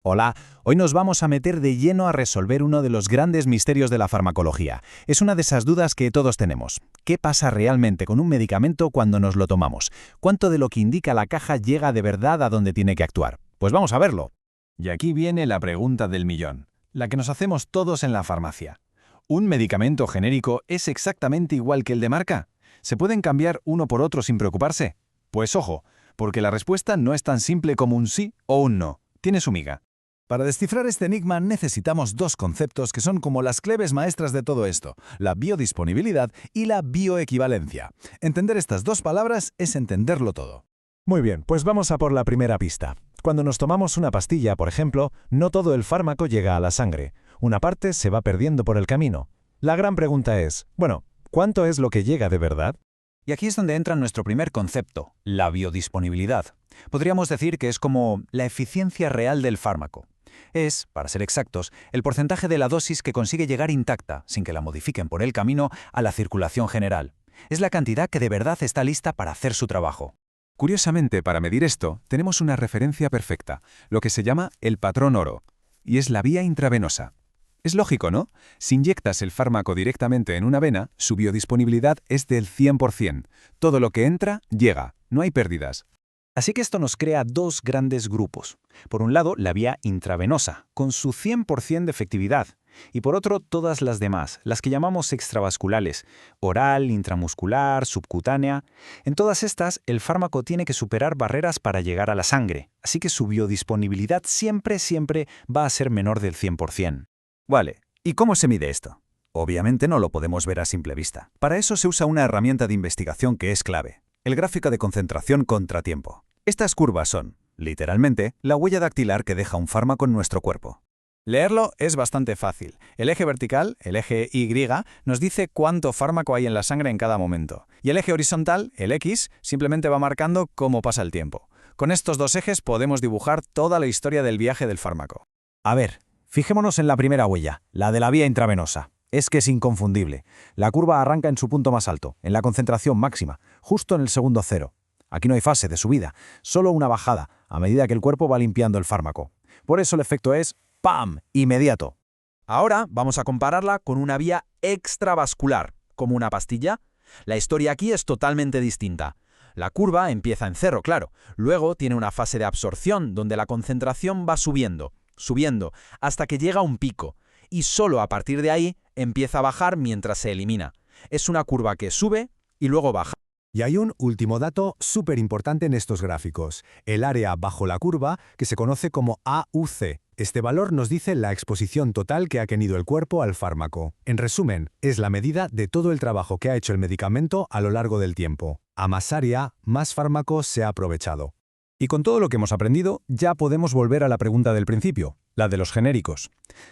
Hola, hoy nos vamos a meter de lleno a resolver uno de los grandes misterios de la farmacología. Es una de esas dudas que todos tenemos. ¿Qué pasa realmente con un medicamento cuando nos lo tomamos? ¿Cuánto de lo que indica la caja llega de verdad a donde tiene que actuar? Pues vamos a verlo. Y aquí viene la pregunta del millón, la que nos hacemos todos en la farmacia. ¿Un medicamento genérico es exactamente igual que el de marca? ¿Se pueden cambiar uno por otro sin preocuparse? Pues ojo, porque la respuesta no es tan simple como un sí o un no. Tiene su miga. Para descifrar este enigma necesitamos dos conceptos que son como las claves maestras de todo esto, la biodisponibilidad y la bioequivalencia. Entender estas dos palabras es entenderlo todo. Muy bien, pues vamos a por la primera pista. Cuando nos tomamos una pastilla, por ejemplo, no todo el fármaco llega a la sangre. Una parte se va perdiendo por el camino. La gran pregunta es, ¿cuánto es lo que llega de verdad? Y aquí es donde entra nuestro primer concepto, la biodisponibilidad. Podríamos decir que es como la eficiencia real del fármaco. Es, para ser exactos, el porcentaje de la dosis que consigue llegar intacta, sin que la modifiquen por el camino, a la circulación general. Es la cantidad que de verdad está lista para hacer su trabajo. Curiosamente, para medir esto, tenemos una referencia perfecta, lo que se llama el patrón oro, y es la vía intravenosa. Es lógico, ¿no? Si inyectas el fármaco directamente en una vena, su biodisponibilidad es del 100%. Todo lo que entra, llega. No hay pérdidas. Así que esto nos crea dos grandes grupos. Por un lado, la vía intravenosa, con su 100% de efectividad. Y por otro, todas las demás, las que llamamos extravasculares, oral, intramuscular, subcutánea. En todas estas, el fármaco tiene que superar barreras para llegar a la sangre, así que su biodisponibilidad siempre va a ser menor del 100%. Vale, ¿y cómo se mide esto? Obviamente no lo podemos ver a simple vista. Para eso se usa una herramienta de investigación que es clave, el gráfico de concentración contra tiempo. Estas curvas son, literalmente, la huella dactilar que deja un fármaco en nuestro cuerpo. Leerlo es bastante fácil. El eje vertical, el eje Y, nos dice cuánto fármaco hay en la sangre en cada momento. Y el eje horizontal, el X, simplemente va marcando cómo pasa el tiempo. Con estos dos ejes podemos dibujar toda la historia del viaje del fármaco. A ver, fijémonos en la primera huella, la de la vía intravenosa. Es que es inconfundible. La curva arranca en su punto más alto, en la concentración máxima, justo en el segundo cero. Aquí no hay fase de subida, solo una bajada, a medida que el cuerpo va limpiando el fármaco. Por eso el efecto es ¡pam!, inmediato. Ahora vamos a compararla con una vía extravascular, como una pastilla. La historia aquí es totalmente distinta. La curva empieza en cero, claro. Luego tiene una fase de absorción, donde la concentración va subiendo, hasta que llega a un pico. Y solo a partir de ahí empieza a bajar mientras se elimina. Es una curva que sube y luego baja. Y hay un último dato súper importante en estos gráficos, el área bajo la curva, que se conoce como AUC. Este valor nos dice la exposición total que ha tenido el cuerpo al fármaco. En resumen, es la medida de todo el trabajo que ha hecho el medicamento a lo largo del tiempo. A más área, más fármaco se ha aprovechado. Y con todo lo que hemos aprendido, ya podemos volver a la pregunta del principio, la de los genéricos.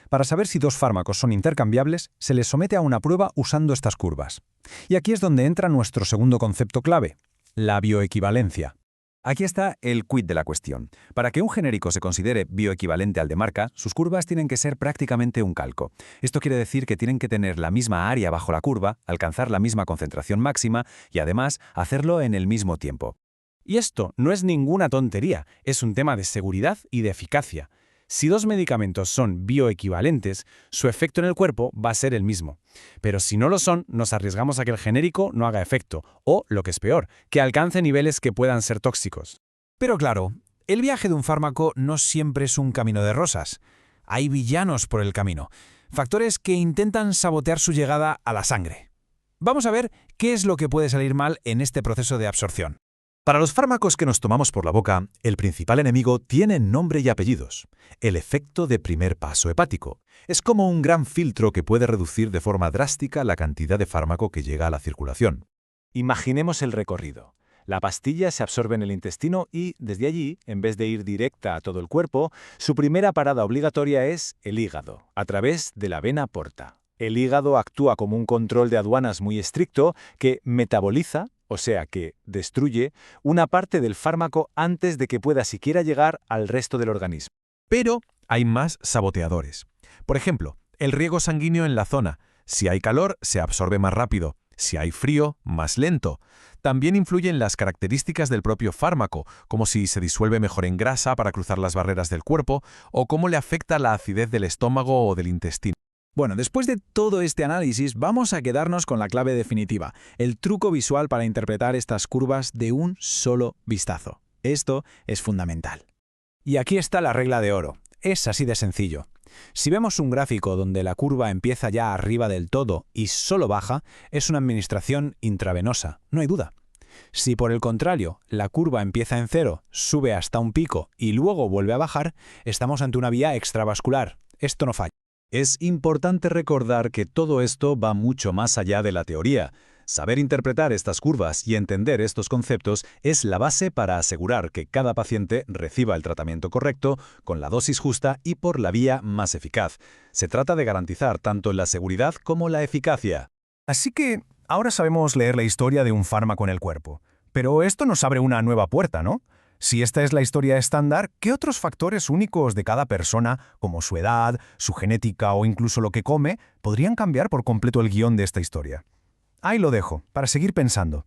Para saber si dos fármacos son intercambiables, se les somete a una prueba usando estas curvas. Y aquí es donde entra nuestro segundo concepto clave, la bioequivalencia. Aquí está el quid de la cuestión. Para que un genérico se considere bioequivalente al de marca, sus curvas tienen que ser prácticamente un calco. Esto quiere decir que tienen que tener la misma área bajo la curva, alcanzar la misma concentración máxima y además hacerlo en el mismo tiempo. Y esto no es ninguna tontería, es un tema de seguridad y de eficacia. Si dos medicamentos son bioequivalentes, su efecto en el cuerpo va a ser el mismo. Pero si no lo son, nos arriesgamos a que el genérico no haga efecto, o, lo que es peor, que alcance niveles que puedan ser tóxicos. Pero claro, el viaje de un fármaco no siempre es un camino de rosas. Hay villanos por el camino, factores que intentan sabotear su llegada a la sangre. Vamos a ver qué es lo que puede salir mal en este proceso de absorción. Para los fármacos que nos tomamos por la boca, el principal enemigo tiene nombre y apellidos: el efecto de primer paso hepático. Es como un gran filtro que puede reducir de forma drástica la cantidad de fármaco que llega a la circulación. Imaginemos el recorrido. La pastilla se absorbe en el intestino y, desde allí, en vez de ir directa a todo el cuerpo, su primera parada obligatoria es el hígado, a través de la vena porta. El hígado actúa como un control de aduanas muy estricto que metaboliza, o sea que destruye, una parte del fármaco antes de que pueda siquiera llegar al resto del organismo. Pero hay más saboteadores. Por ejemplo, el riego sanguíneo en la zona. Si hay calor, se absorbe más rápido. Si hay frío, más lento. También influyen las características del propio fármaco, como si se disuelve mejor en grasa para cruzar las barreras del cuerpo, o cómo le afecta la acidez del estómago o del intestino. Bueno, después de todo este análisis, vamos a quedarnos con la clave definitiva, el truco visual para interpretar estas curvas de un solo vistazo. Esto es fundamental. Y aquí está la regla de oro. Es así de sencillo. Si vemos un gráfico donde la curva empieza ya arriba del todo y solo baja, es una administración intravenosa, no hay duda. Si por el contrario, la curva empieza en cero, sube hasta un pico y luego vuelve a bajar, estamos ante una vía extravascular. Esto no falla. Es importante recordar que todo esto va mucho más allá de la teoría. Saber interpretar estas curvas y entender estos conceptos es la base para asegurar que cada paciente reciba el tratamiento correcto, con la dosis justa y por la vía más eficaz. Se trata de garantizar tanto la seguridad como la eficacia. Así que ahora sabemos leer la historia de un fármaco en el cuerpo. Pero esto nos abre una nueva puerta, ¿no? Si esta es la historia estándar, ¿qué otros factores únicos de cada persona, como su edad, su genética o incluso lo que come, podrían cambiar por completo el guión de esta historia? Ahí lo dejo, para seguir pensando.